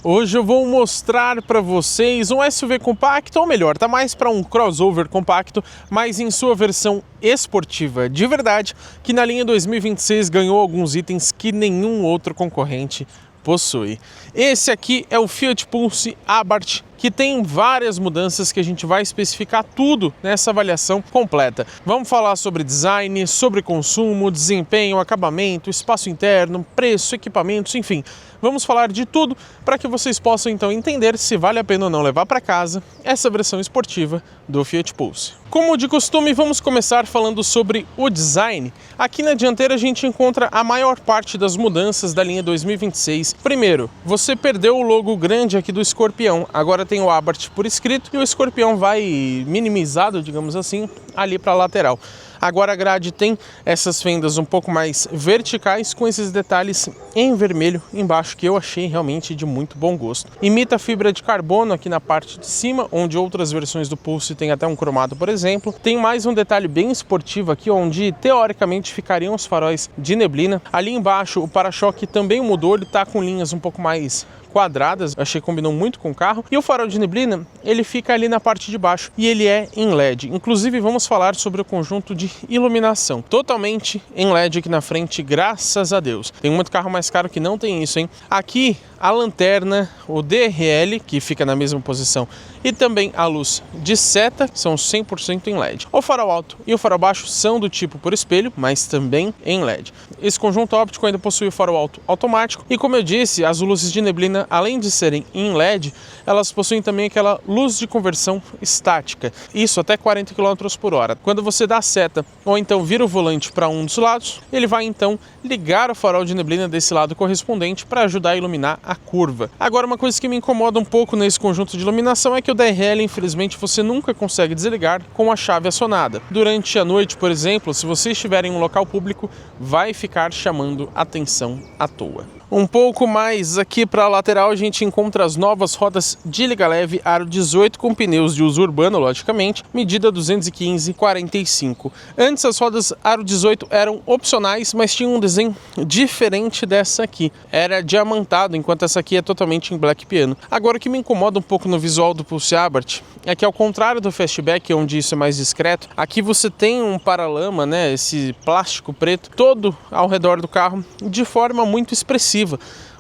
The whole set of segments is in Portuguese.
Hoje eu vou mostrar para vocês um SUV compacto, ou melhor, tá mais para um crossover compacto, mas em sua versão esportiva de verdade, que na linha 2026 ganhou alguns itens que nenhum outro concorrente possui. Esse aqui é o Fiat Pulse Abarth, que tem várias mudanças que a gente vai especificar tudo nessa avaliação completa. Vamos falar sobre design, sobre consumo, desempenho, acabamento, espaço interno, preço, equipamentos, enfim. Vamos falar de tudo para que vocês possam então entender se vale a pena ou não levar para casa essa versão esportiva do Fiat Pulse. Como de costume, vamos começar falando sobre o design. Aqui na dianteira a gente encontra a maior parte das mudanças da linha 2026. Primeiro, você perdeu o logo grande aqui do escorpião, agora tem o Abarth por escrito e o escorpião vai minimizado, digamos assim, ali para a lateral. Agora a grade tem essas fendas um pouco mais verticais com esses detalhes em vermelho embaixo que eu achei realmente de muito bom gosto. Imita a fibra de carbono aqui na parte de cima, onde outras versões do Pulse tem até um cromado, por exemplo. Tem mais um detalhe bem esportivo aqui, onde teoricamente ficariam os faróis de neblina. Ali embaixo o para-choque também mudou, ele está com linhas um pouco mais quadradas, achei que combinou muito com o carro. E o farol de neblina, ele fica ali na parte de baixo e ele é em LED. Inclusive vamos falar sobre o conjunto de iluminação, totalmente em LED aqui na frente, graças a Deus. Tem muito carro mais caro que não tem isso, hein? Aqui a lanterna, o DRL, que fica na mesma posição, e também a luz de seta são 100% em LED. O farol alto e o farol baixo são do tipo por espelho, mas também em LED. Esse conjunto óptico ainda possui o farol alto automático e, como eu disse, as luzes de neblina, além de serem em LED, elas possuem também aquela luz de conversão estática, isso até 40 km por hora. Quando você dá a seta ou então vira o volante para um dos lados, ele vai então ligar o farol de neblina desse lado correspondente para ajudar a iluminar a curva. Agora, uma coisa que me incomoda um pouco nesse conjunto de iluminação é que o DRL, infelizmente, você nunca consegue desligar com a chave acionada. Durante a noite, por exemplo, se você estiver em um local público, vai ficar chamando atenção à toa. Um pouco mais aqui para a lateral a gente encontra as novas rodas de liga leve aro 18 com pneus de uso urbano, logicamente, medida 215/45. Antes as rodas aro 18 eram opcionais, mas tinham um desenho diferente dessa aqui. Era diamantado, enquanto essa aqui é totalmente em black piano. Agora o que me incomoda um pouco no visual do Pulse Abarth é que, ao contrário do Fastback, onde isso é mais discreto, aqui você tem um paralama, né, esse plástico preto todo ao redor do carro de forma muito expressiva.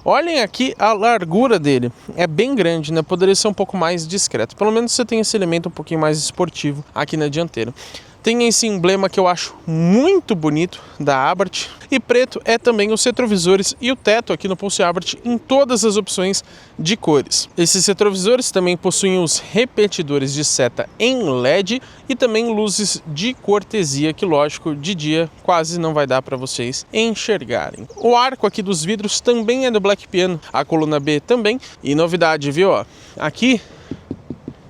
Olhem aqui a largura dele, é bem grande, né? Poderia ser um pouco mais discreto. Pelo menos você tem esse elemento um pouquinho mais esportivo aqui na dianteira. Tem esse emblema que eu acho muito bonito da Abarth. E preto é também os retrovisores e o teto aqui no Pulse Abarth em todas as opções de cores. Esses retrovisores também possuem os repetidores de seta em LED e também luzes de cortesia, que lógico, de dia quase não vai dar para vocês enxergarem. O arco aqui dos vidros também é do black piano, a coluna B também. E novidade, viu? Ó, aqui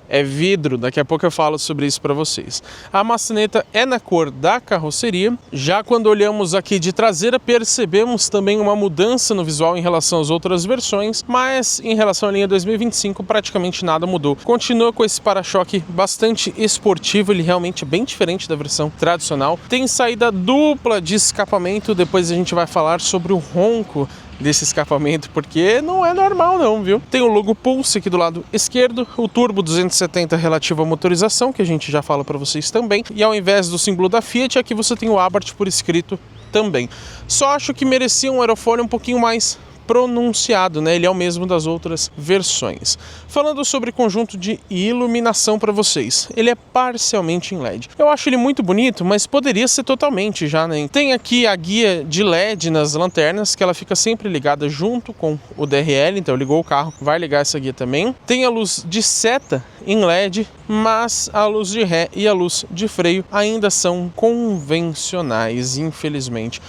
é vidro, daqui a pouco eu falo sobre isso para vocês. A maçaneta é na cor da carroceria. Já quando olhamos aqui de traseira, percebemos também uma mudança no visual em relação às outras versões, mas em relação à linha 2025 praticamente nada mudou. Continua com esse para-choque bastante esportivo, ele realmente é bem diferente da versão tradicional. Tem saída dupla de escapamento, depois a gente vai falar sobre o ronco desse escapamento, porque não é normal não, viu? Tem o logo Pulse aqui do lado esquerdo, o turbo 270 relativo à motorização, que a gente já fala para vocês também, e ao invés do símbolo da Fiat, aqui você tem o Abarth por escrito também. Só acho que merecia um aerofólio um pouquinho mais pronunciado, né? Ele é o mesmo das outras versões. Falando sobre conjunto de iluminação para vocês, ele é parcialmente em LED. Eu acho ele muito bonito, mas poderia ser totalmente já, né? Tem aqui a guia de LED nas lanternas, que ela fica sempre ligada junto com o DRL, então ligou o carro, vai ligar essa guia também. Tem a luz de seta em LED, mas a luz de ré e a luz de freio ainda são convencionais, infelizmente.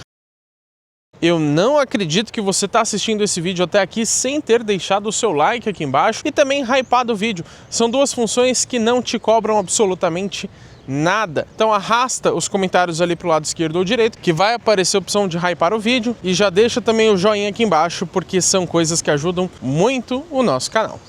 Eu não acredito que você está assistindo esse vídeo até aqui sem ter deixado o seu like aqui embaixo e também hypado o vídeo. São duas funções que não te cobram absolutamente nada. Então arrasta os comentários ali para o lado esquerdo ou direito, que vai aparecer a opção de hypar o vídeo, e já deixa também o joinha aqui embaixo, porque são coisas que ajudam muito o nosso canal.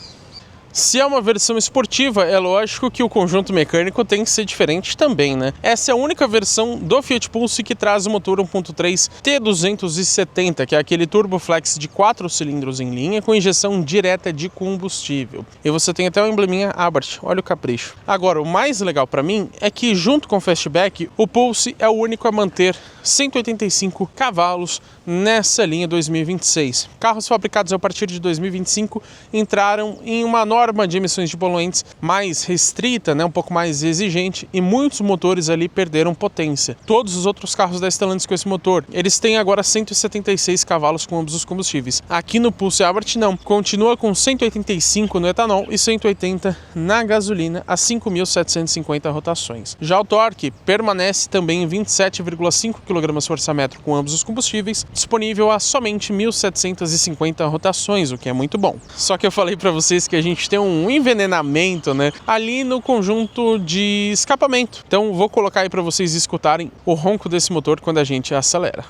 Se é uma versão esportiva, é lógico que o conjunto mecânico tem que ser diferente também, né? Essa é a única versão do Fiat Pulse que traz o motor 1.3 T270, que é aquele turboflex de 4 cilindros em linha com injeção direta de combustível. E você tem até o embleminha Abarth, olha o capricho. Agora, o mais legal para mim é que junto com o Fastback, o Pulse é o único a manter 185 cavalos nessa linha 2026. Carros fabricados a partir de 2025 entraram em uma norma de emissões de poluentes mais restrita, né, um pouco mais exigente, e muitos motores ali perderam potência. Todos os outros carros da Stellantis com esse motor, eles têm agora 176 cavalos com ambos os combustíveis. Aqui no Pulse Abarth não, continua com 185 no etanol e 180 na gasolina a 5.750 rotações. Já o torque permanece também em 27,5 kgfm com ambos os combustíveis, disponível a somente 1.750 rotações, o que é muito bom. Só que eu falei para vocês que a gente tem um envenenamento, né, ali no conjunto de escapamento. Então vou colocar aí para vocês escutarem o ronco desse motor quando a gente acelera.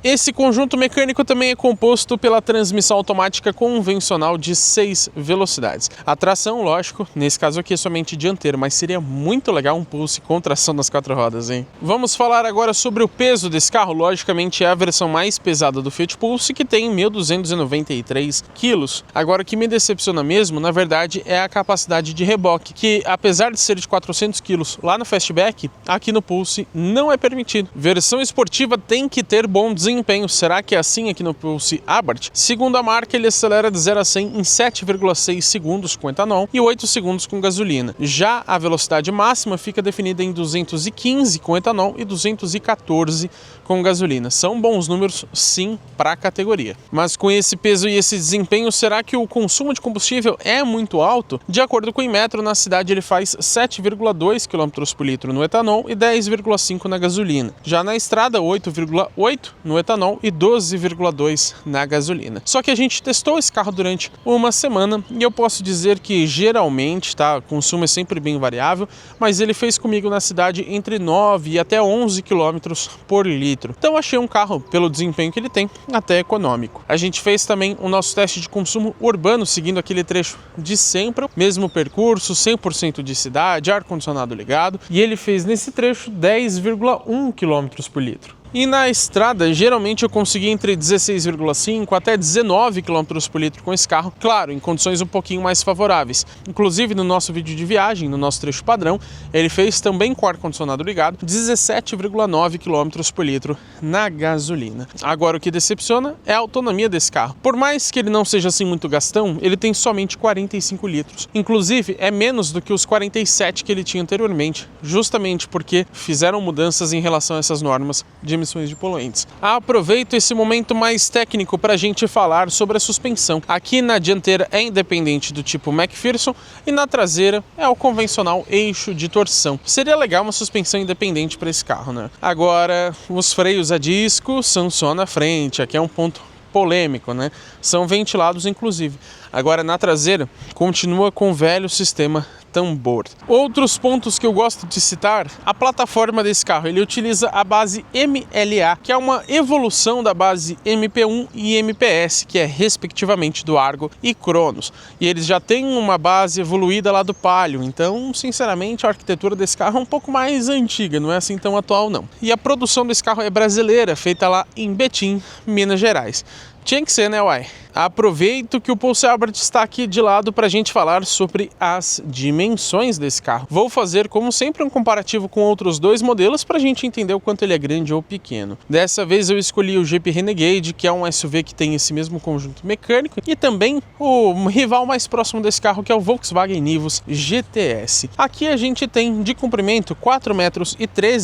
Esse conjunto mecânico também é composto pela transmissão automática convencional de 6 velocidades. A tração, lógico, nesse caso aqui é somente dianteiro, mas seria muito legal um Pulse com tração nas 4 rodas, hein? Vamos falar agora sobre o peso desse carro. Logicamente é a versão mais pesada do Fiat Pulse, que tem 1.293 quilos. Agora, o que me decepciona mesmo, na verdade, é a capacidade de reboque, que apesar de ser de 400 quilos lá no Fastback, aqui no Pulse não é permitido. Versão esportiva tem que ter bom desempenho. Será que é assim aqui no Pulse Abarth? Segundo a marca, ele acelera de 0 a 100 em 7,6 segundos com etanol e 8 segundos com gasolina. Já a velocidade máxima fica definida em 215 com etanol e 214 com gasolina. São bons números, sim, para a categoria. Mas com esse peso e esse desempenho, será que o consumo de combustível é muito alto? De acordo com o Inmetro, na cidade ele faz 7,2 km por litro no etanol e 10,5 na gasolina. Já na estrada, 8,8 no etanol e 12,2 na gasolina. Só que a gente testou esse carro durante uma semana e eu posso dizer que geralmente, tá, o consumo é sempre bem variável, mas ele fez comigo na cidade entre 9 e até 11 km por litro. Então achei um carro, pelo desempenho que ele tem, até econômico. A gente fez também o nosso teste de consumo urbano, seguindo aquele trecho de sempre, mesmo percurso, 100% de cidade, ar-condicionado ligado, e ele fez nesse trecho 10,1 km por litro. E na estrada, geralmente eu consegui entre 16,5 até 19 km por litro com esse carro, claro, em condições um pouquinho mais favoráveis. Inclusive no nosso vídeo de viagem, no nosso trecho padrão, ele fez também com ar-condicionado ligado, 17,9 km por litro na gasolina. Agora o que decepciona é a autonomia desse carro. Por mais que ele não seja assim muito gastão, ele tem somente 45 litros. Inclusive é menos do que os 47 que ele tinha anteriormente, justamente porque fizeram mudanças em relação a essas normas de emissões de poluentes. Aproveito esse momento mais técnico para a gente falar sobre a suspensão. Aqui na dianteira é independente do tipo McPherson e na traseira é o convencional eixo de torção. Seria legal uma suspensão independente para esse carro, né? Agora, os freios a disco são só na frente, aqui é um ponto polêmico, né? São ventilados inclusive. Agora na traseira continua com o velho sistema tambor. Outros pontos que eu gosto de citar, a plataforma desse carro, ele utiliza a base MLA, que é uma evolução da base MP1 e MPS, que é respectivamente do Argo e Cronos. E eles já têm uma base evoluída lá do Palio, então sinceramente a arquitetura desse carro é um pouco mais antiga, não é assim tão atual não. E a produção desse carro é brasileira, feita lá em Betim, Minas Gerais. Tinha que ser, né, uai? Aproveito que o Pulse Abarth está aqui de lado para a gente falar sobre as dimensões desse carro. Vou fazer, como sempre, um comparativo com outros dois modelos para a gente entender o quanto ele é grande ou pequeno. Dessa vez eu escolhi o Jeep Renegade, que é um SUV que tem esse mesmo conjunto mecânico, e também o rival mais próximo desse carro, que é o Volkswagen Nivus GTS. Aqui a gente tem de comprimento 4,13 metros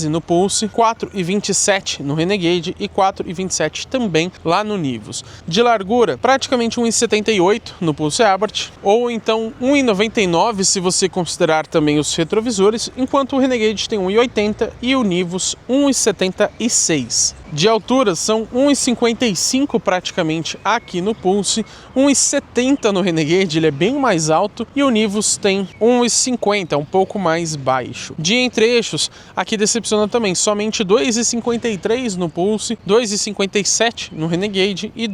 no Pulse, 4,27 no Renegade e 4,27 também lá no Nivus. De largura, praticamente 1,78 no Pulse Abarth, ou então 1,99 se você considerar também os retrovisores, enquanto o Renegade tem 1,80 e o Nivus 1,76. De altura são 1,55 praticamente aqui no Pulse, 1,70 no Renegade, ele é bem mais alto, e o Nivus tem 1,50, um pouco mais baixo. De entre-eixos, aqui decepciona também, somente 2,53 no Pulse, 2,57 no Renegade e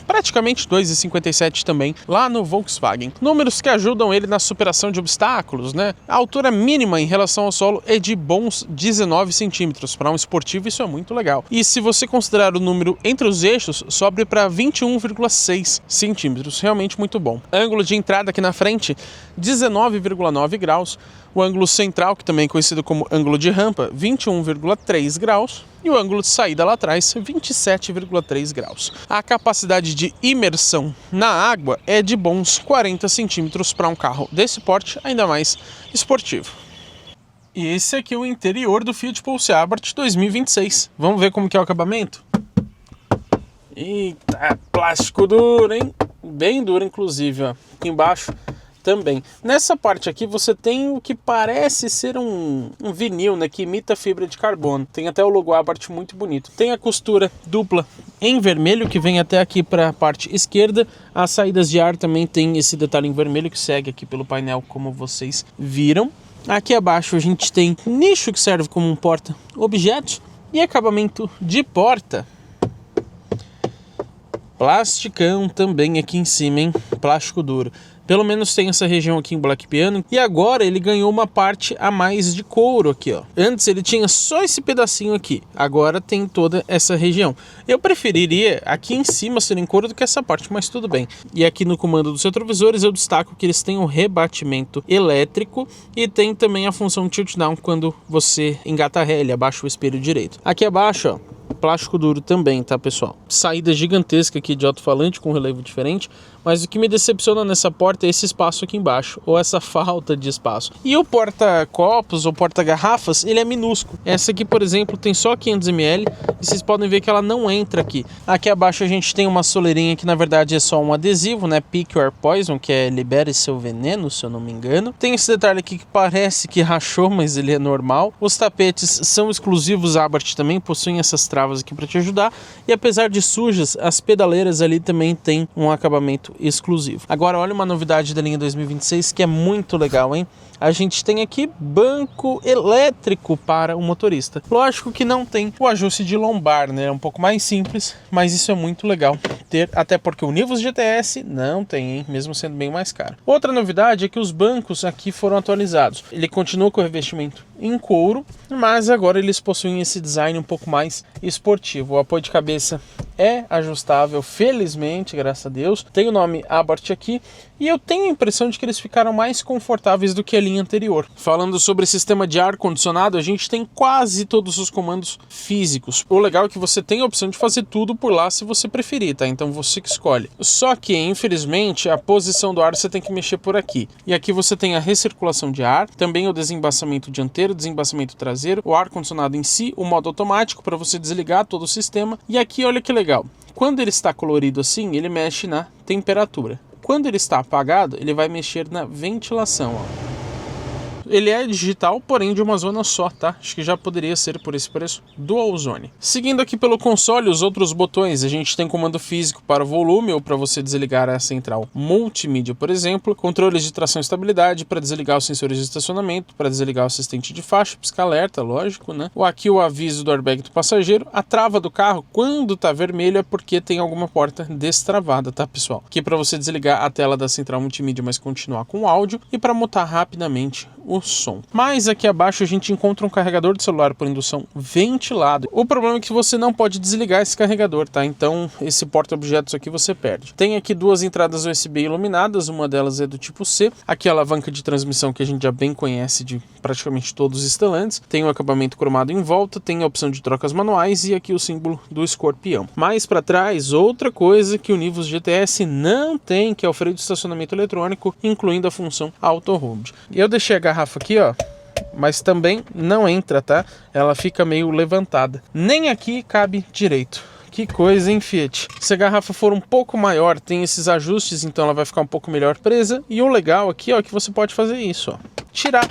praticamente 2,57 também lá no Volkswagen. Números que ajudam ele na superação de obstáculos, né? A altura mínima em relação ao solo é de bons 19 centímetros, para um esportivo isso é muito legal. E se você considerar o número entre os eixos, sobe para 21,6 centímetros, realmente muito bom. Ângulo de entrada aqui na frente, 19,9 graus. O ângulo central, que também é conhecido como ângulo de rampa, 21,3 graus. E o ângulo de saída lá atrás, 27,3 graus. A capacidade de imersão na água é de bons 40 centímetros para um carro desse porte, ainda mais esportivo. E esse aqui é o interior do Fiat Pulse Abarth 2026. Vamos ver como que é o acabamento? Eita, plástico duro, hein? Bem duro, inclusive, ó. Aqui embaixo também. Nessa parte aqui você tem o que parece ser um vinil, né? Que imita fibra de carbono. Tem até o logo Abarth muito bonito. Tem a costura dupla em vermelho que vem até aqui para a parte esquerda. As saídas de ar também tem esse detalhe em vermelho que segue aqui pelo painel, como vocês viram. Aqui abaixo a gente tem nicho que serve como um porta-objetos e acabamento de porta. Plasticão também aqui em cima, hein? Plástico duro. Pelo menos tem essa região aqui em Black Piano. E agora ele ganhou uma parte a mais de couro aqui, ó. Antes ele tinha só esse pedacinho aqui. Agora tem toda essa região. Eu preferiria aqui em cima ser em couro do que essa parte, mas tudo bem. E aqui no comando dos retrovisores eu destaco que eles têm um rebatimento elétrico e tem também a função tilt down quando você engata a ré, ele abaixa o espelho direito. Aqui abaixo, ó, plástico duro também, tá, pessoal? Saída gigantesca aqui de alto-falante com relevo diferente, mas o que me decepciona nessa porta é esse espaço aqui embaixo, ou essa falta de espaço. E o porta-copos ou porta-garrafas, ele é minúsculo. Essa aqui, por exemplo, tem só 500 ml e vocês podem ver que ela não entra aqui. Aqui abaixo a gente tem uma soleirinha que na verdade é só um adesivo, né? Pick Your Poison, que é libere seu veneno, se eu não me engano. Tem esse detalhe aqui que parece que rachou, mas ele é normal. Os tapetes são exclusivos Abarth também, possuem essas travas aqui para te ajudar. E apesar de sujas, as pedaleiras ali também tem um acabamento exclusivo. Agora olha uma novidade da linha 2026 que é muito legal, hein? A gente tem aqui banco elétrico para o motorista. Lógico que não tem o ajuste de lombar, né? É um pouco mais simples, mas isso é muito legal ter, até porque o Nivus GTS não tem, hein? Mesmo sendo bem mais caro. Outra novidade é que os bancos aqui foram atualizados. Ele continua com o revestimento em couro, mas agora eles possuem esse design um pouco mais esportivo. O apoio de cabeça é ajustável, felizmente, graças a Deus. Tem o nome Abarth aqui e eu tenho a impressão de que eles ficaram mais confortáveis do que a linha anterior. Falando sobre sistema de ar-condicionado, a gente tem quase todos os comandos físicos. O legal é que você tem a opção de fazer tudo por lá se você preferir, tá? Então você que escolhe. Só que, infelizmente, a posição do ar você tem que mexer por aqui. E aqui você tem a recirculação de ar, também o desembaçamento dianteiro, desembaçamento traseiro, o ar-condicionado em si, o modo automático para você desligar todo o sistema. E aqui, olha que legal. Quando ele está colorido assim, ele mexe na temperatura. Quando ele está apagado, ele vai mexer na ventilação, ó. Ele é digital, porém de uma zona só, tá? Acho que já poderia ser por esse preço Dual Zone. Seguindo aqui pelo console, os outros botões, a gente tem comando físico para o volume ou para você desligar a central multimídia, por exemplo. Controles de tração e estabilidade para desligar os sensores de estacionamento, para desligar o assistente de faixa, pisca-alerta, lógico, né? Aqui o aviso do airbag do passageiro. A trava do carro, quando tá vermelho, é porque tem alguma porta destravada, tá, pessoal? Aqui para você desligar a tela da central multimídia, mas continuar com o áudio e para mutar rapidamente o som. Mas aqui abaixo a gente encontra um carregador de celular por indução ventilado. O problema é que você não pode desligar esse carregador, tá? Então esse porta-objetos aqui você perde. Tem aqui duas entradas USB iluminadas, uma delas é do tipo C. Aqui a alavanca de transmissão que a gente já bem conhece de praticamente todos os Stellantis. Tem o acabamento cromado em volta, tem a opção de trocas manuais e aqui o símbolo do escorpião. Mais para trás, outra coisa que o Nivus GTS não tem, que é o freio de estacionamento eletrônico, incluindo a função Auto Hold. Eu deixei a garrafa aqui, ó, mas também não entra, tá? Ela fica meio levantada. Nem aqui cabe direito. Que coisa, hein, Fiat? Se a garrafa for um pouco maior, tem esses ajustes, então ela vai ficar um pouco melhor presa. E o legal aqui, ó, é que você pode fazer isso, ó. Tirar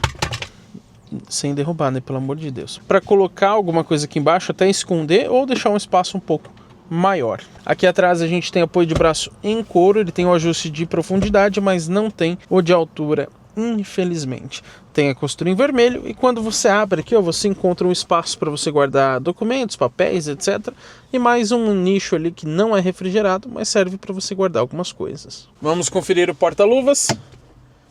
sem derrubar, né? Pelo amor de Deus. Para colocar alguma coisa aqui embaixo, até esconder ou deixar um espaço um pouco maior. Aqui atrás a gente tem apoio de braço em couro, ele tem o ajuste de profundidade, mas não tem o de altura, infelizmente. Tem a costura em vermelho e quando você abre aqui, ó, você encontra um espaço para você guardar documentos, papéis, etc. E mais um nicho ali que não é refrigerado, mas serve para você guardar algumas coisas. Vamos conferir o porta-luvas.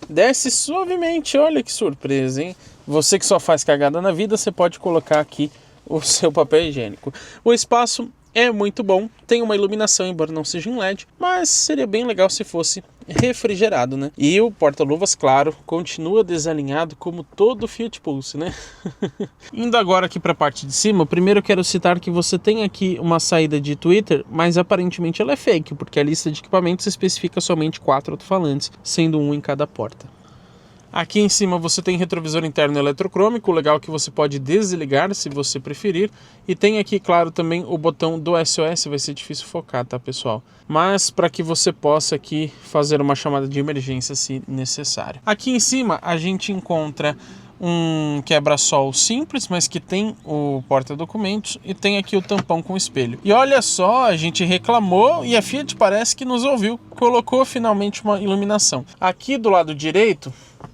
Desce suavemente, olha que surpresa, hein? Você que só faz cagada na vida, você pode colocar aqui o seu papel higiênico. O espaço é muito bom, tem uma iluminação, embora não seja em LED, mas seria bem legal se fosse refrigerado, né? E o porta-luvas, claro, continua desalinhado como todo Fiat Pulse, né? Indo agora aqui para a parte de cima, primeiro eu quero citar que você tem aqui uma saída de Twitter, mas aparentemente ela é fake, porque a lista de equipamentos especifica somente 4 alto-falantes, sendo um em cada porta. Aqui em cima você tem retrovisor interno eletrocrômico, legal que você pode desligar se você preferir. E tem aqui, claro, também o botão do SOS, vai ser difícil focar, tá, pessoal? Mas para que você possa aqui fazer uma chamada de emergência se necessário. Aqui em cima a gente encontra um quebra-sol simples, mas que tem o porta-documentos e tem aqui o tampão com espelho. E olha só, a gente reclamou e a Fiat parece que nos ouviu, colocou finalmente uma iluminação. Aqui do lado direito,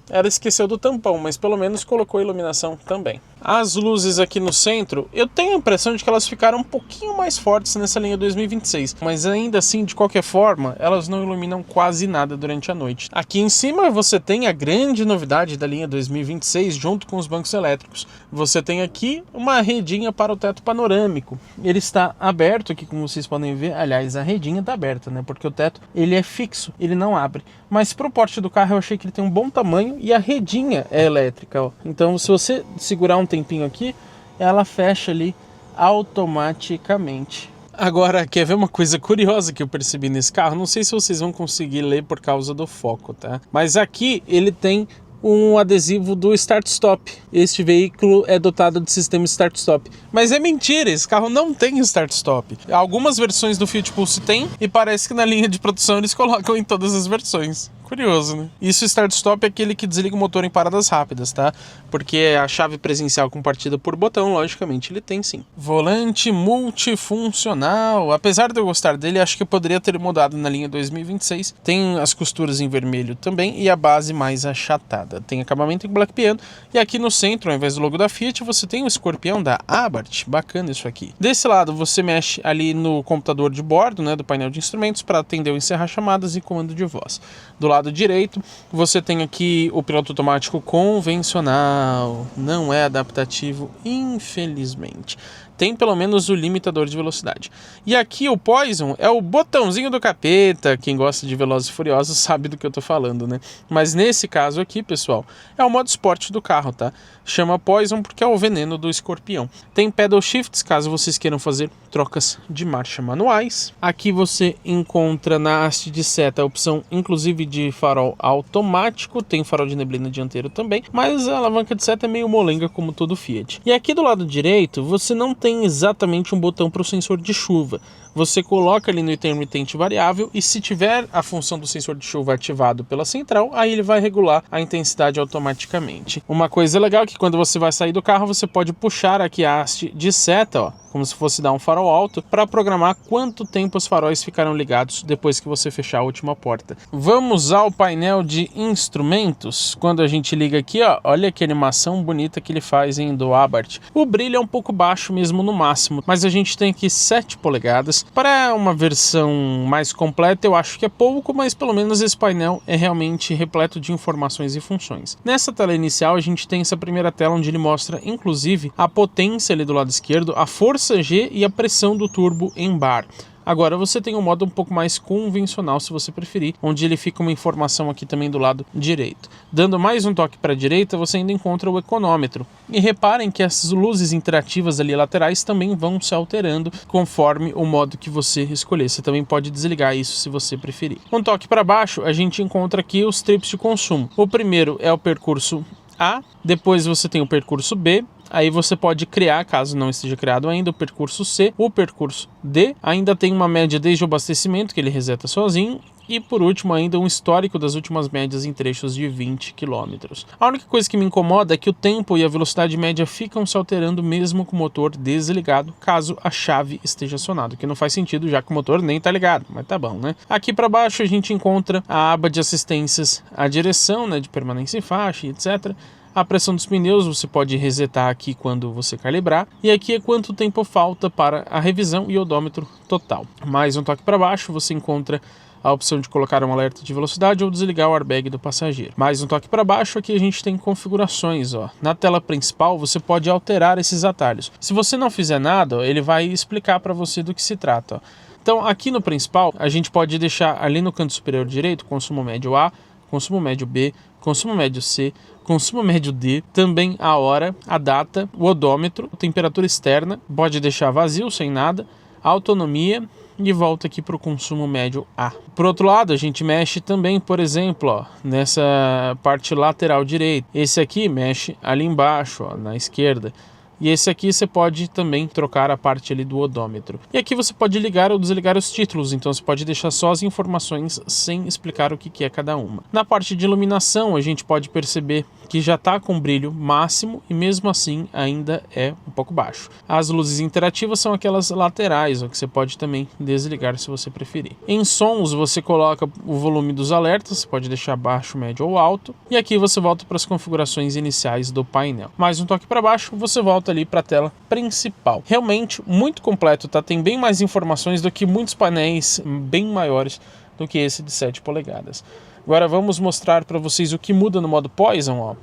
ela esqueceu do tampão, mas pelo menos colocou a iluminação também. As luzes aqui no centro, eu tenho a impressão de que elas ficaram um pouquinho mais fortes nessa linha 2026, mas ainda assim, de qualquer forma, elas não iluminam quase nada durante a noite. Aqui em cima você tem a grande novidade da linha 2026, junto com os bancos elétricos. Você tem aqui uma redinha para o teto panorâmico. Ele está aberto aqui, como vocês podem ver. Aliás, a redinha está aberta, né? Porque o teto ele é fixo, ele não abre. Mas para o porte do carro eu achei que ele tem um bom tamanho e a redinha é elétrica, ó. Então se você segurar um tempinho aqui, ela fecha ali automaticamente. Agora, quer ver uma coisa curiosa que eu percebi nesse carro? Não sei se vocês vão conseguir ler por causa do foco, tá? Mas aqui ele tem um adesivo do Start Stop. Este veículo é dotado de sistema Start Stop. Mas é mentira, esse carro não tem Start Stop. Algumas versões do Fiat Pulse tem e parece que na linha de produção eles colocam em todas as versões. Curioso, né? Isso, Start Stop é aquele que desliga o motor em paradas rápidas, tá? Porque a chave presencial com partida por botão, logicamente, ele tem sim. Volante multifuncional. Apesar de eu gostar dele, acho que eu poderia ter mudado na linha 2026. Tem as costuras em vermelho também e a base mais achatada. Tem acabamento em Black Piano. E aqui no centro, ao invés do logo da Fiat, você tem o escorpião da Abarth. Bacana isso aqui. Desse lado, você mexe ali no computador de bordo, né, do painel de instrumentos, para atender ou encerrar chamadas e comando de voz. Do lado direito, você tem aqui o piloto automático convencional, não é adaptativo, infelizmente. Tem pelo menos o limitador de velocidade. E aqui o Poison é o botãozinho do capeta. Quem gosta de Velozes e Furiosos sabe do que eu tô falando, né? Mas nesse caso aqui, pessoal, é o modo esporte do carro, tá? Chama Poison porque é o veneno do escorpião. Tem pedal shifts, caso vocês queiram fazer trocas de marcha manuais. Aqui você encontra na haste de seta a opção, inclusive, de farol automático. Tem farol de neblina dianteiro também, mas a alavanca de seta é meio molenga como todo Fiat. E aqui do lado direito, você não tem exatamente um botão para o sensor de chuva. Você coloca ali no intermitente variável e se tiver a função do sensor de chuva ativado pela central, aí ele vai regular a intensidade automaticamente. Uma coisa legal é que quando você vai sair do carro, você pode puxar aqui a haste de seta, ó, como se fosse dar um farol alto, para programar quanto tempo os faróis ficarão ligados depois que você fechar a última porta. Vamos ao painel de instrumentos. Quando a gente liga aqui, ó, olha que animação bonita que ele faz, hein, do Abarth. O brilho é um pouco baixo mesmo no máximo, mas a gente tem aqui 7 polegadas. Para uma versão mais completa eu acho que é pouco, mas pelo menos esse painel é realmente repleto de informações e funções. Nessa tela inicial a gente tem essa primeira tela onde ele mostra inclusive a potência ali do lado esquerdo, a força G e a pressão do turbo em bar. Agora você tem um modo um pouco mais convencional, se você preferir, onde ele fica uma informação aqui também do lado direito. Dando mais um toque para a direita, você ainda encontra o econômetro. E reparem que essas luzes interativas ali laterais também vão se alterando conforme o modo que você escolher. Você também pode desligar isso se você preferir. Um toque para baixo, a gente encontra aqui os trips de consumo. O primeiro é o percurso A, depois você tem o percurso B, aí você pode criar, caso não esteja criado ainda, o percurso C, o percurso D, ainda tem uma média desde o abastecimento, que ele reseta sozinho, E por último ainda um histórico das últimas médias em trechos de 20 km. A única coisa que me incomoda é que o tempo e a velocidade média ficam se alterando mesmo com o motor desligado, caso a chave esteja acionada, que não faz sentido já que o motor nem está ligado, mas tá bom, né? Aqui para baixo a gente encontra a aba de assistências à direção, né, de permanência em faixa, etc. A pressão dos pneus você pode resetar aqui quando você calibrar. E aqui é quanto tempo falta para a revisão e odômetro total. Mais um toque para baixo você encontra a opção de colocar um alerta de velocidade ou desligar o airbag do passageiro. Mais um toque para baixo, aqui a gente tem configurações. Na tela principal você pode alterar esses atalhos. Se você não fizer nada, ele vai explicar para você do que se trata. Então aqui no principal a gente pode deixar ali no canto superior direito consumo médio A, consumo médio B, consumo médio C, consumo médio D, também a hora, a data, o odômetro, temperatura externa, pode deixar vazio, sem nada, a autonomia e volta aqui para o consumo médio A. Por outro lado, a gente mexe também, por exemplo, nessa parte lateral direita. Esse aqui mexe ali embaixo, na esquerda. E esse aqui você pode também trocar a parte ali do odômetro. E aqui você pode ligar ou desligar os títulos, então você pode deixar só as informações sem explicar o que é cada uma. Na parte de iluminação a gente pode perceber que já está com brilho máximo e mesmo assim ainda é um pouco baixo. As luzes interativas são aquelas laterais, o que você pode também desligar se você preferir. Em sons você coloca o volume dos alertas, você pode deixar baixo, médio ou alto. E aqui você volta para as configurações iniciais do painel. Mais um toque para baixo, você volta ali para a tela principal. Realmente muito completo, tá? Tem bem mais informações do que muitos painéis bem maiores do que esse de 7 polegadas. Agora vamos mostrar para vocês o que muda no modo Poison.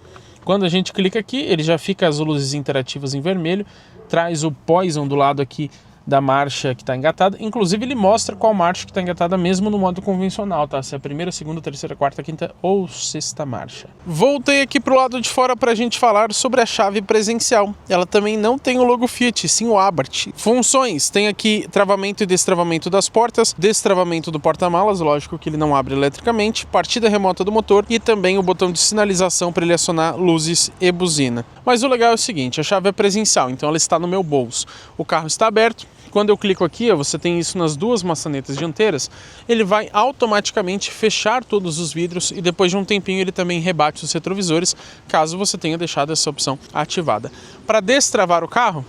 Quando a gente clica aqui, ele já fica as luzes interativas em vermelho, traz o Poison do lado aqui da marcha que está engatada. Inclusive ele mostra qual marcha que está engatada mesmo no modo convencional, tá? Se é a primeira, segunda, terceira, quarta, quinta ou sexta marcha. Voltei aqui pro lado de fora para a gente falar sobre a chave presencial. Ela também não tem o logo Fiat, sim o Abarth. Funções, tem aqui travamento e destravamento das portas, destravamento do porta-malas, lógico que ele não abre eletricamente, partida remota do motor e também o botão de sinalização para ele acionar luzes e buzina. Mas o legal é o seguinte, a chave é presencial, então ela está no meu bolso. O carro está aberto. Quando eu clico aqui, você tem isso nas duas maçanetas dianteiras, ele vai automaticamente fechar todos os vidros e depois de um tempinho ele também rebate os retrovisores, caso você tenha deixado essa opção ativada. Para destravar o carro,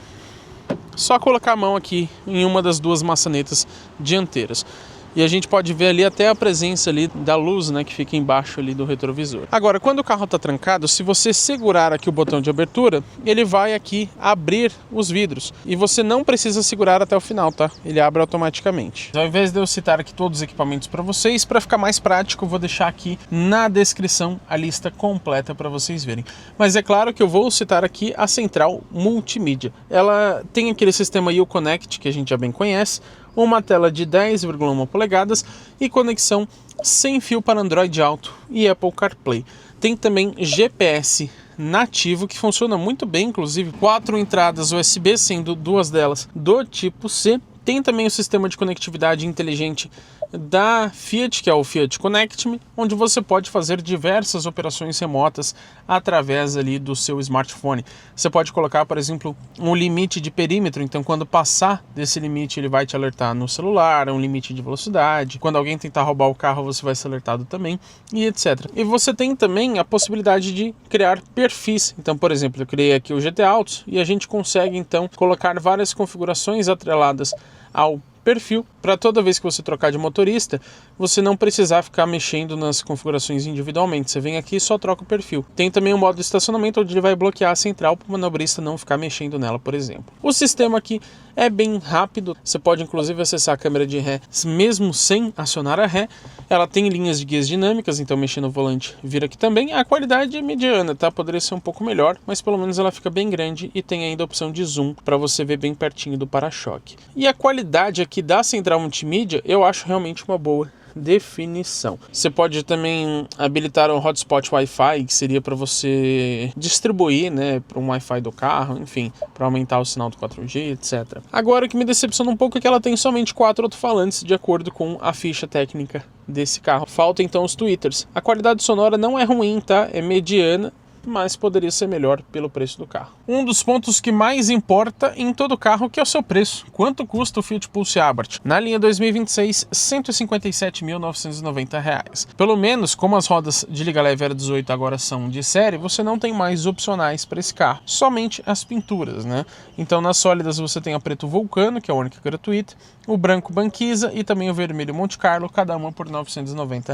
só colocar a mão aqui em uma das duas maçanetas dianteiras. E a gente pode ver ali até a presença ali da luz, né, que fica embaixo ali do retrovisor. Agora, quando o carro está trancado, se você segurar aqui o botão de abertura, ele vai aqui abrir os vidros. E você não precisa segurar até o final, tá? Ele abre automaticamente. Ao invés de eu citar aqui todos os equipamentos para vocês, para ficar mais prático, eu vou deixar aqui na descrição a lista completa para vocês verem. Mas é claro que eu vou citar aqui a central multimídia. Ela tem aquele sistema Uconnect que a gente já bem conhece, uma tela de 10,1 polegadas e conexão sem fio para Android Auto e Apple CarPlay. Tem também GPS nativo que funciona muito bem, inclusive 4 entradas USB, sendo 2 delas do tipo C. Tem também o sistema de conectividade inteligente da Fiat, que é o Fiat Connect Me, onde você pode fazer diversas operações remotas através ali do seu smartphone. Você pode colocar, por exemplo, um limite de perímetro, então quando passar desse limite ele vai te alertar no celular, um limite de velocidade. Quando alguém tentar roubar o carro você vai ser alertado também, e etc. E você tem também a possibilidade de criar perfis. Então, por exemplo, eu criei aqui o GT Autos e a gente consegue então colocar várias configurações atreladas ao perfil, para toda vez que você trocar de motorista, você não precisar ficar mexendo nas configurações individualmente. Você vem aqui e só troca o perfil. Tem também um modo de estacionamento, onde ele vai bloquear a central para o manobrista não ficar mexendo nela, por exemplo. O sistema aqui é bem rápido, você pode inclusive acessar a câmera de ré mesmo sem acionar a ré. Ela tem linhas de guias dinâmicas, então mexendo no volante vira aqui também. A qualidade é mediana, tá? Poderia ser um pouco melhor, mas pelo menos ela fica bem grande e tem ainda a opção de zoom para você ver bem pertinho do para-choque. E a qualidade aqui da central multimídia eu acho realmente uma boa definição. Você pode também habilitar um hotspot Wi-Fi, que seria para você distribuir, né, para um Wi-Fi do carro, enfim, para aumentar o sinal do 4G, etc. Agora, o que me decepciona um pouco é que ela tem somente 4 alto-falantes, de acordo com a ficha técnica desse carro. Falta então os tweeters. A qualidade sonora não é ruim, tá? É mediana. mas poderia ser melhor pelo preço do carro. Um dos pontos que mais importa em todo carro que é o seu preço. Quanto custa o Fiat Pulse Abarth? Na linha 2026, R$ 157.990. Pelo menos, como as rodas de liga leve Euro 18 agora são de série, você não tem mais opcionais para esse carro, somente as pinturas, né? Então nas sólidas você tem a preto Vulcano, que é a única gratuita, o branco Banquisa e também o vermelho Monte Carlo, cada uma por R$ 990.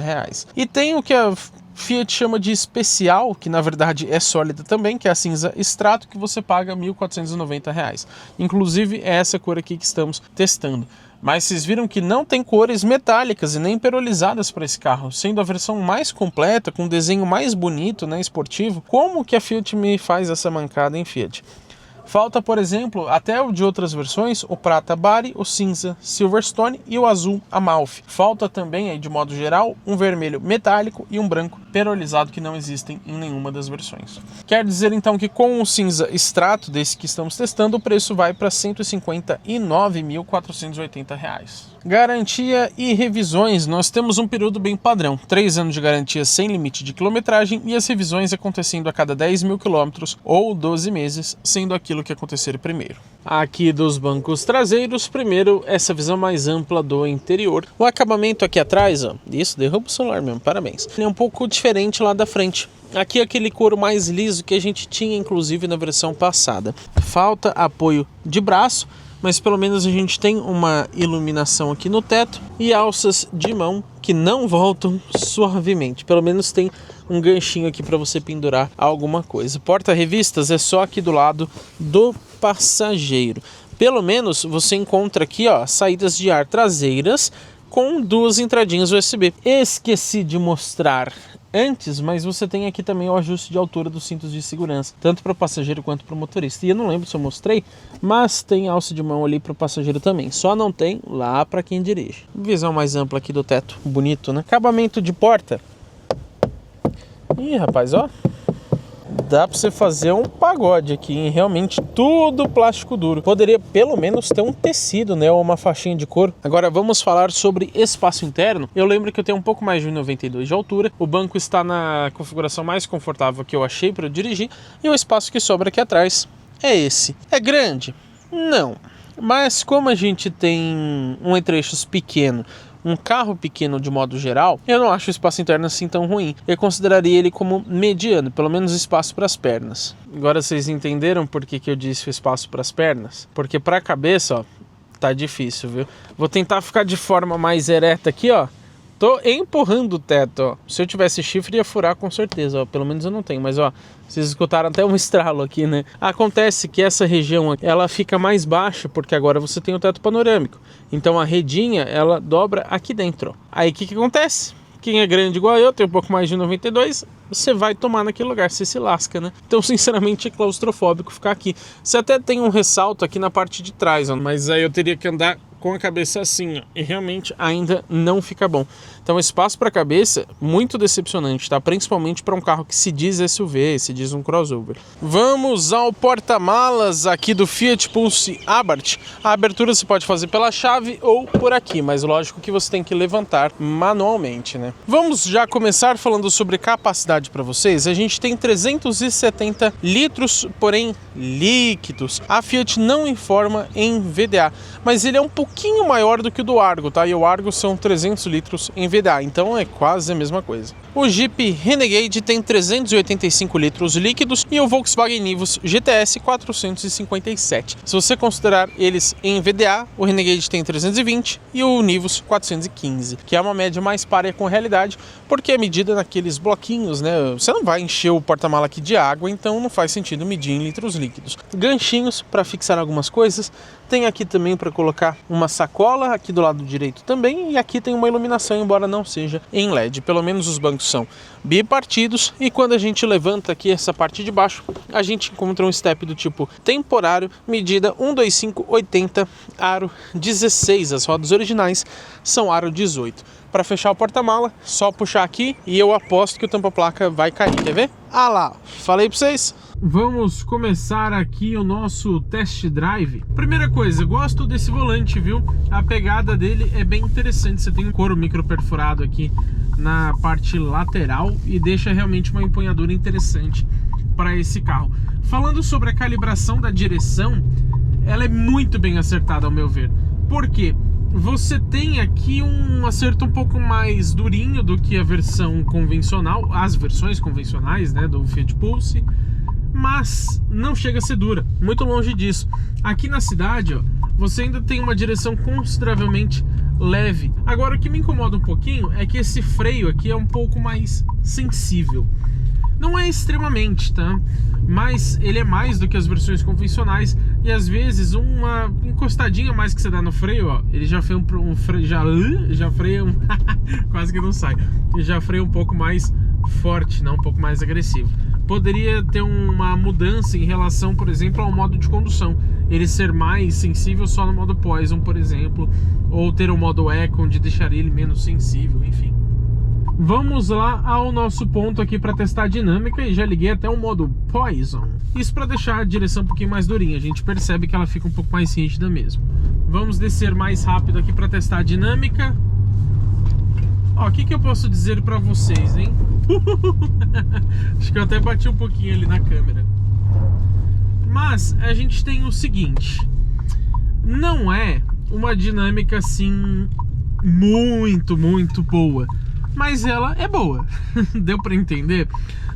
E tem o que a Fiat chama de especial, que na verdade é sólida também, que é a cinza Strato, que você paga R$ 1.490. Inclusive é essa cor aqui que estamos testando. Mas vocês viram que não tem cores metálicas e nem perolizadas para esse carro, sendo a versão mais completa, com um desenho mais bonito, né, esportivo. Como que a Fiat me faz essa mancada em Fiat? Falta, por exemplo, até o de outras versões, o prata Bari, o cinza Silverstone e o azul Amalfi. Falta também, aí, de modo geral, um vermelho metálico e um branco perolizado que não existem em nenhuma das versões. Quer dizer então que com o cinza Strato, desse que estamos testando, o preço vai para R$ 159.480. Garantia e revisões, nós temos um período bem padrão, 3 anos de garantia sem limite de quilometragem e as revisões acontecendo a cada 10 mil quilômetros ou 12 meses, sendo aquilo que acontecer primeiro. Aqui dos bancos traseiros, primeiro essa visão mais ampla do interior. O acabamento aqui atrás, ó, isso, derruba o celular mesmo, parabéns. Ele é um pouco diferente lá da frente. Aqui é aquele couro mais liso que a gente tinha inclusive na versão passada. Falta apoio de braço, mas pelo menos a gente tem uma iluminação aqui no teto e alças de mão que não voltam suavemente. Pelo menos tem um ganchinho aqui para você pendurar alguma coisa. Porta-revistas é só aqui do lado do passageiro. Pelo menos você encontra aqui, ó, saídas de ar traseiras com 2 entradinhas USB. Esqueci de mostrar antes, mas você tem aqui também o ajuste de altura dos cintos de segurança, tanto para o passageiro quanto para o motorista. E eu não lembro se eu mostrei, mas tem alça de mão ali para o passageiro também. Só não tem lá para quem dirige. Visão mais ampla aqui do teto, bonito, né? Acabamento de porta. Ih, rapaz, ó. Dá para você fazer um pagode aqui, hein? Realmente tudo plástico duro. Poderia pelo menos ter um tecido, né? Ou uma faixinha de couro. Agora vamos falar sobre espaço interno. Eu lembro que eu tenho um pouco mais de 1,92 de altura. O banco está na configuração mais confortável que eu achei para eu dirigir. E o espaço que sobra aqui atrás é esse. É grande? Não. Mas como a gente tem um entre-eixos pequeno, um carro pequeno de modo geral, eu não acho o espaço interno assim tão ruim. Eu consideraria ele como mediano, pelo menos espaço para as pernas. Agora vocês entenderam por que eu disse o espaço para as pernas? Porque para a cabeça, ó, tá difícil, viu? Vou tentar ficar de forma mais ereta aqui, ó. Tô empurrando o teto, ó. Se eu tivesse chifre ia furar com certeza, ó. Pelo menos eu não tenho, mas ó, vocês escutaram até um estralo aqui, né? Acontece que essa região aqui, ela fica mais baixa porque agora você tem o teto panorâmico. Então a redinha, ela dobra aqui dentro, ó. Aí o que acontece? Quem é grande igual eu, tem um pouco mais de 92, você vai tomar naquele lugar, você se lasca, né? Então, sinceramente, é claustrofóbico ficar aqui. Você até tem um ressalto aqui na parte de trás, ó, mas aí eu teria que andar com a cabeça assim, ó, e realmente ainda não fica bom. Então, espaço para a cabeça, muito decepcionante, tá? Principalmente para um carro que se diz SUV, se diz um crossover. Vamos ao porta-malas aqui do Fiat Pulse Abarth. A abertura você pode fazer pela chave ou por aqui, mas lógico que você tem que levantar manualmente, né? Vamos já começar falando sobre capacidade para vocês. A gente tem 370 litros, porém líquidos. A Fiat não informa em VDA, mas ele é um pouquinho maior do que o do Argo, tá? E o Argo são 300 litros em VDA, então é quase a mesma coisa. O Jeep Renegade tem 385 litros líquidos e o Volkswagen Nivus GTS 457. Se você considerar eles em VDA, o Renegade tem 320 e o Nivus 415, que é uma média mais párea com a realidade, porque é medida naqueles bloquinhos, né? Você não vai encher o porta-mala aqui de água, então não faz sentido medir em litros líquidos. Ganchinhos para fixar algumas coisas. Tem aqui também para colocar uma sacola, aqui do lado direito também, e aqui tem uma iluminação, embora não seja em LED. Pelo menos os bancos são bipartidos, e quando a gente levanta aqui essa parte de baixo, a gente encontra um step do tipo temporário, medida 125/80, aro 16. As rodas originais são aro 18. Para fechar o porta-mala, só puxar aqui e eu aposto que o tampa-placa vai cair. Quer ver? Ah lá, falei para vocês. Vamos começar aqui o nosso test drive. Primeira coisa, eu gosto desse volante, viu? A pegada dele é bem interessante. Você tem um couro micro perfurado aqui na parte lateral e deixa realmente uma empunhadura interessante para esse carro. Falando sobre a calibração da direção, ela é muito bem acertada ao meu ver. Por quê? Você tem aqui um acerto um pouco mais durinho do que a versão convencional, as versões convencionais, né, do Fiat Pulse, mas não chega a ser dura, muito longe disso. Aqui na cidade, ó, você ainda tem uma direção consideravelmente leve. Agora, o que me incomoda um pouquinho é que esse freio aqui é um pouco mais sensível. Não é extremamente, tá? Mas ele é mais do que as versões convencionais. E às vezes uma encostadinha mais que você dá no freio, ó, ele já freia um freio, já freia um quase que não sai. Ele já freia um pouco mais forte, não, um pouco mais agressivo. Poderia ter uma mudança em relação, por exemplo, ao modo de condução. Ele ser mais sensível só no modo Poison, por exemplo, ou ter um modo Eco, onde deixaria ele menos sensível, enfim. Vamos lá ao nosso ponto aqui para testar a dinâmica e já liguei até o modo Poison. Isso para deixar a direção um pouquinho mais durinha, a gente percebe que ela fica um pouco mais rígida mesmo. Vamos descer mais rápido aqui para testar a dinâmica. Ó, o que eu posso dizer para vocês, hein? Acho que eu até bati um pouquinho ali na câmera. Mas a gente tem o seguinte, não é uma dinâmica assim muito boa, mas ela é boa. Deu para entender?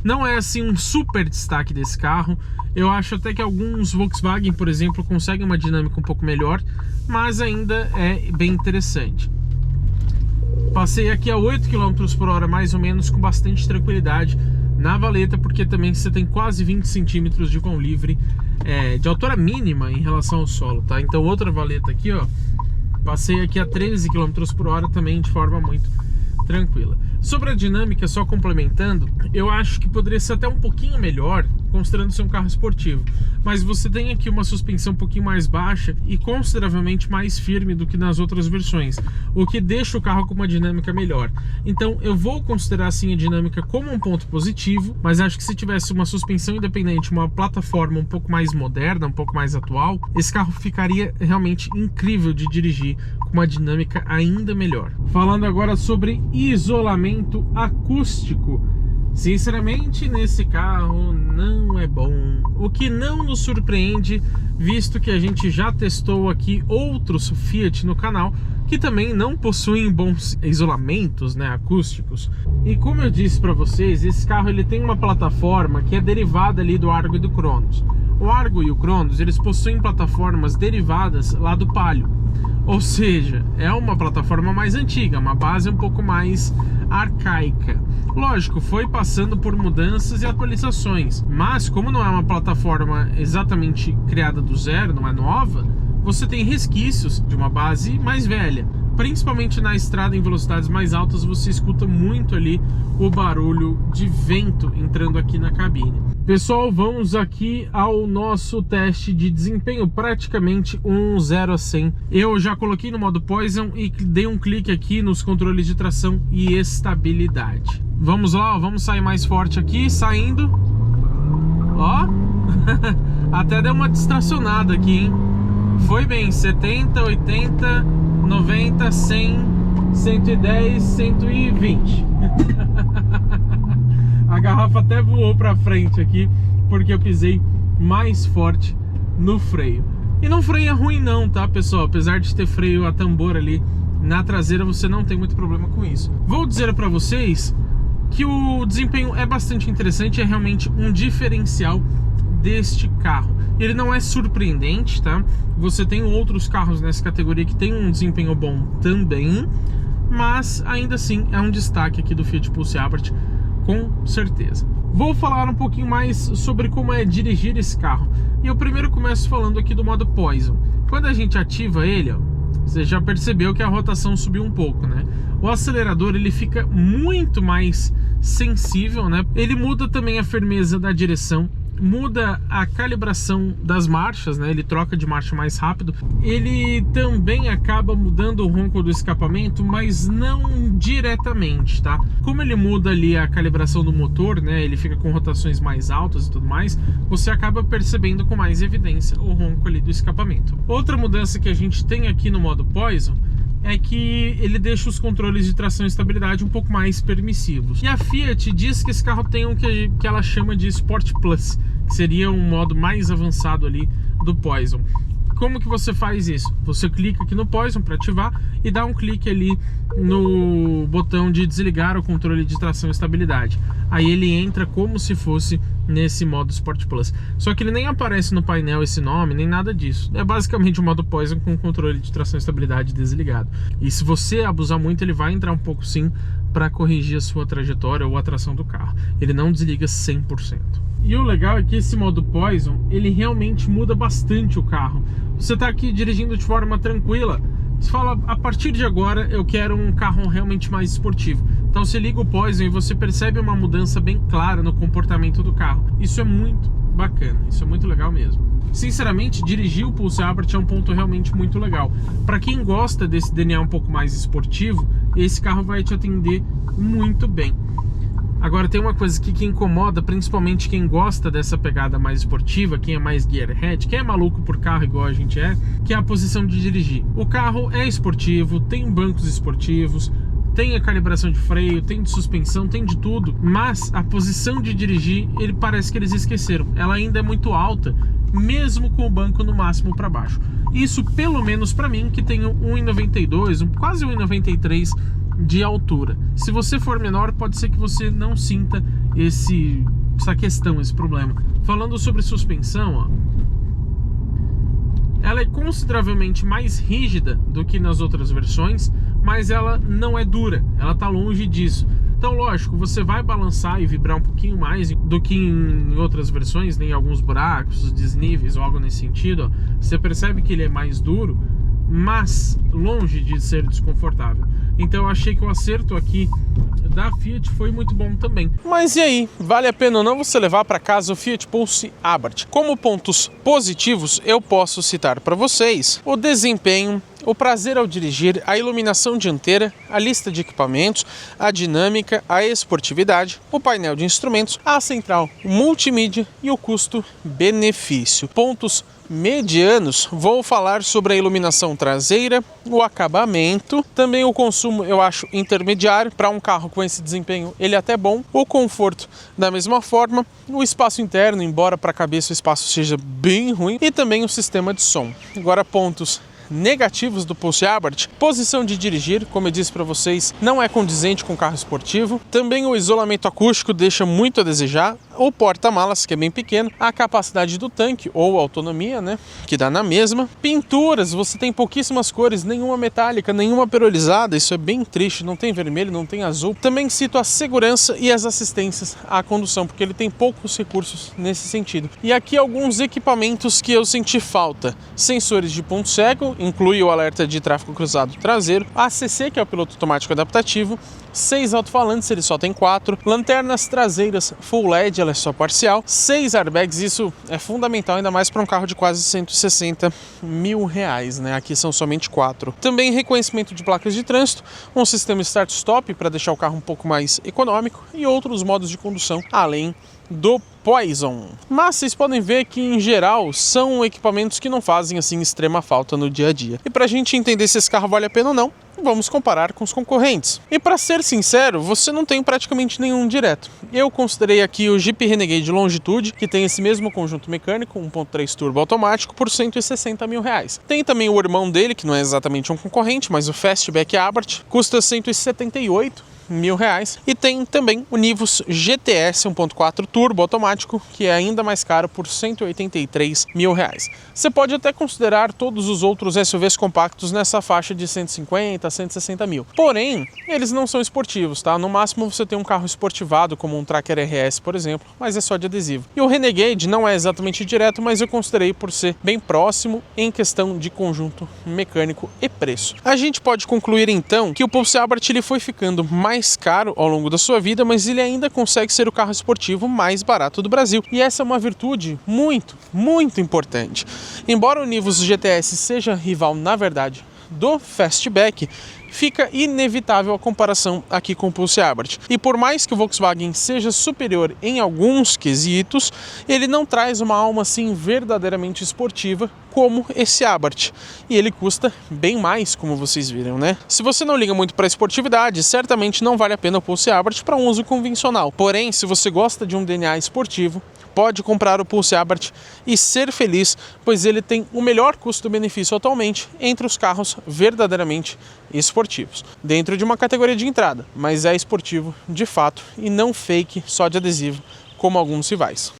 Não é assim um super destaque desse carro. Eu acho até que alguns Volkswagen, por exemplo, conseguem uma dinâmica um pouco melhor, mas ainda é bem interessante. Passei aqui a 8 km por hora mais ou menos com bastante tranquilidade na valeta, porque também você tem quase 20 centímetros de vão livre de altura mínima em relação ao solo, tá? Então outra valeta aqui, ó, passei aqui a 13 km por hora também de forma muito tranquila. Sobre a dinâmica, só complementando, eu acho que poderia ser até um pouquinho melhor, considerando ser um carro esportivo. Mas você tem aqui uma suspensão um pouquinho mais baixa e consideravelmente mais firme do que nas outras versões, o que deixa o carro com uma dinâmica melhor. Então eu vou considerar assim a dinâmica como um ponto positivo, mas acho que se tivesse uma suspensão independente, uma plataforma um pouco mais moderna, um pouco mais atual, esse carro ficaria realmente incrível de dirigir, com uma dinâmica ainda melhor. Falando agora sobre isolamento acústico, sinceramente nesse carro não é bom, o que não nos surpreende, visto que a gente já testou aqui outros Fiat no canal que também não possuem bons isolamentos, né, acústicos. E como eu disse para vocês, esse carro ele tem uma plataforma que é derivada ali do Argo e do Cronos. O Argo e o Cronos, eles possuem plataformas derivadas lá do Palio. Ou seja, é uma plataforma mais antiga, uma base um pouco mais arcaica. Lógico, foi passando por mudanças e atualizações, mas como não é uma plataforma exatamente criada do zero, não é nova, você tem resquícios de uma base mais velha. Principalmente na estrada em velocidades mais altas, você escuta muito ali o barulho de vento entrando aqui na cabine. Pessoal, vamos aqui ao nosso teste de desempenho, praticamente um 0 a 100. Eu já coloquei no modo Poison e dei um clique aqui nos controles de tração e estabilidade. Vamos lá, ó, vamos sair mais forte aqui, saindo. Ó, até deu uma distracionada aqui, hein? Foi bem, 70, 80, 90, 100, 110, 120. A garrafa até voou pra frente aqui, porque eu pisei mais forte no freio. E não freia ruim não, tá, pessoal? Apesar de ter freio a tambor ali na traseira, você não tem muito problema com isso. Vou dizer pra vocês que o desempenho é bastante interessante, é realmente um diferencial deste carro. Ele não é surpreendente, tá? Você tem outros carros nessa categoria que tem um desempenho bom também, mas ainda assim é um destaque aqui do Fiat Pulse Abarth, com certeza. Vou falar um pouquinho mais sobre como é dirigir esse carro. E eu primeiro começo falando aqui do modo Poison. Quando a gente ativa ele, ó, você já percebeu que a rotação subiu um pouco, né? O acelerador ele fica muito mais sensível, né? Ele muda também a firmeza da direção, muda a calibração das marchas, né? Ele troca de marcha mais rápido. Ele também acaba mudando o ronco do escapamento, mas não diretamente, tá? Como ele muda ali a calibração do motor, né? Ele fica com rotações mais altas e tudo mais, você acaba percebendo com mais evidência o ronco ali do escapamento. Outra mudança que a gente tem aqui no modo Poison é que ele deixa os controles de tração e estabilidade um pouco mais permissivos. E a Fiat diz que esse carro tem o que ela chama de Sport Plus, que seria um modo mais avançado ali do Poison. Como que você faz isso? Você clica aqui no Poison para ativar e dá um clique ali no botão de desligar o controle de tração e estabilidade. Aí ele entra como se fosse nesse modo Sport Plus. Só que ele nem aparece no painel esse nome, nem nada disso. É basicamente o modo Poison com o controle de tração e estabilidade desligado. E se você abusar muito, ele vai entrar um pouco sim para corrigir a sua trajetória ou a tração do carro. Ele não desliga 100%. E o legal é que esse modo Poison, ele realmente muda bastante o carro. Você está aqui dirigindo de forma tranquila, você fala, a partir de agora eu quero um carro realmente mais esportivo. Então você liga o Poison e você percebe uma mudança bem clara no comportamento do carro. Isso é muito bacana, isso é muito legal mesmo. Sinceramente, dirigir o Pulse Abarth é um ponto realmente muito legal. Para quem gosta desse DNA um pouco mais esportivo, esse carro vai te atender muito bem. Agora tem uma coisa que incomoda, principalmente quem gosta dessa pegada mais esportiva, quem é mais gearhead, quem é maluco por carro igual a gente é, que é a posição de dirigir. O carro é esportivo, tem bancos esportivos, tem a calibração de freio, tem de suspensão, tem de tudo, mas a posição de dirigir, parece que eles esqueceram. Ela ainda é muito alta, mesmo com o banco no máximo para baixo. Isso pelo menos para mim, que tenho 1,92, quase 1,93 de altura. Se você for menor, pode ser que você não sinta essa questão, esse problema. Falando sobre suspensão, ó, ela é consideravelmente mais rígida do que nas outras versões, mas ela não é dura, ela está longe disso. Então, lógico, você vai balançar e vibrar um pouquinho mais do que em outras versões, em alguns buracos, desníveis ou algo nesse sentido. Ó, você percebe que ele é mais duro, mas longe de ser desconfortável. Então eu achei que o acerto aqui da Fiat foi muito bom também. Mas e aí, vale a pena ou não você levar para casa o Fiat Pulse Abarth? Como pontos positivos, eu posso citar para vocês o desempenho, o prazer ao dirigir, a iluminação dianteira, a lista de equipamentos, a dinâmica, a esportividade, o painel de instrumentos, a central multimídia e o custo-benefício. Pontos medianos, vou falar sobre a iluminação traseira, o acabamento, também o consumo eu acho intermediário, para um carro com esse desempenho ele é até bom, o conforto da mesma forma, o espaço interno, embora para a cabeça o espaço seja bem ruim, e também o sistema de som. Agora pontos negativos do Pulse Abarth: posição de dirigir, como eu disse para vocês, não é condizente com carro esportivo. Também o isolamento acústico deixa muito a desejar. O porta-malas, que é bem pequeno. A capacidade do tanque, ou autonomia, né, que dá na mesma. Pinturas, você tem pouquíssimas cores, nenhuma metálica, nenhuma perolizada. Isso é bem triste, não tem vermelho, não tem azul. Também cito a segurança e as assistências à condução, porque ele tem poucos recursos nesse sentido. E aqui alguns equipamentos que eu senti falta: sensores de ponto cego, inclui o alerta de tráfego cruzado traseiro, ACC, que é o piloto automático adaptativo, 6 alto-falantes, ele só tem 4, lanternas traseiras Full LED, ela é só parcial, 6 airbags, isso é fundamental, ainda mais para um carro de quase 160 mil reais, né? Aqui são somente 4. Também reconhecimento de placas de trânsito, um sistema start-stop para deixar o carro um pouco mais econômico e outros modos de condução, além do Poison. Mas vocês podem ver que em geral são equipamentos que não fazem assim extrema falta no dia a dia. E pra gente entender se esse carro vale a pena ou não, vamos comparar com os concorrentes. E para ser sincero, você não tem praticamente nenhum direto. Eu considerei aqui o Jeep Renegade Longitude, que tem esse mesmo conjunto mecânico, 1.3 turbo automático, por 160 mil reais. Tem também o irmão dele, que não é exatamente um concorrente, mas o Fastback Abarth, custa 178 mil reais. E tem também o Nivus GTS 1.4 turbo automático, que é ainda mais caro, por 183 mil reais. Você pode até considerar todos os outros SUVs compactos nessa faixa de 150 a 160 mil. Porém, eles não são esportivos, tá? No máximo você tem um carro esportivado, como um Tracker RS, por exemplo, mas é só de adesivo. E o Renegade não é exatamente direto, mas eu considerei por ser bem próximo em questão de conjunto mecânico e preço. A gente pode concluir então que o Pulse Abarth ele foi ficando mais caro ao longo da sua vida, mas ele ainda consegue ser o carro esportivo mais barato do Brasil. E essa é uma virtude muito, muito importante. Embora o Nivus GTS seja rival, na verdade, do Fastback, fica inevitável a comparação aqui com o Pulse Abarth. E por mais que o Volkswagen seja superior em alguns quesitos, ele não traz uma alma assim verdadeiramente esportiva como esse Abarth. E ele custa bem mais, como vocês viram, né? Se você não liga muito para a esportividade, certamente não vale a pena o Pulse Abarth para um uso convencional. Porém, se você gosta de um DNA esportivo, pode comprar o Pulse Abarth e ser feliz, pois ele tem o melhor custo-benefício atualmente entre os carros verdadeiramente esportivos. Dentro de uma categoria de entrada, mas é esportivo de fato e não fake só de adesivo, como alguns rivais.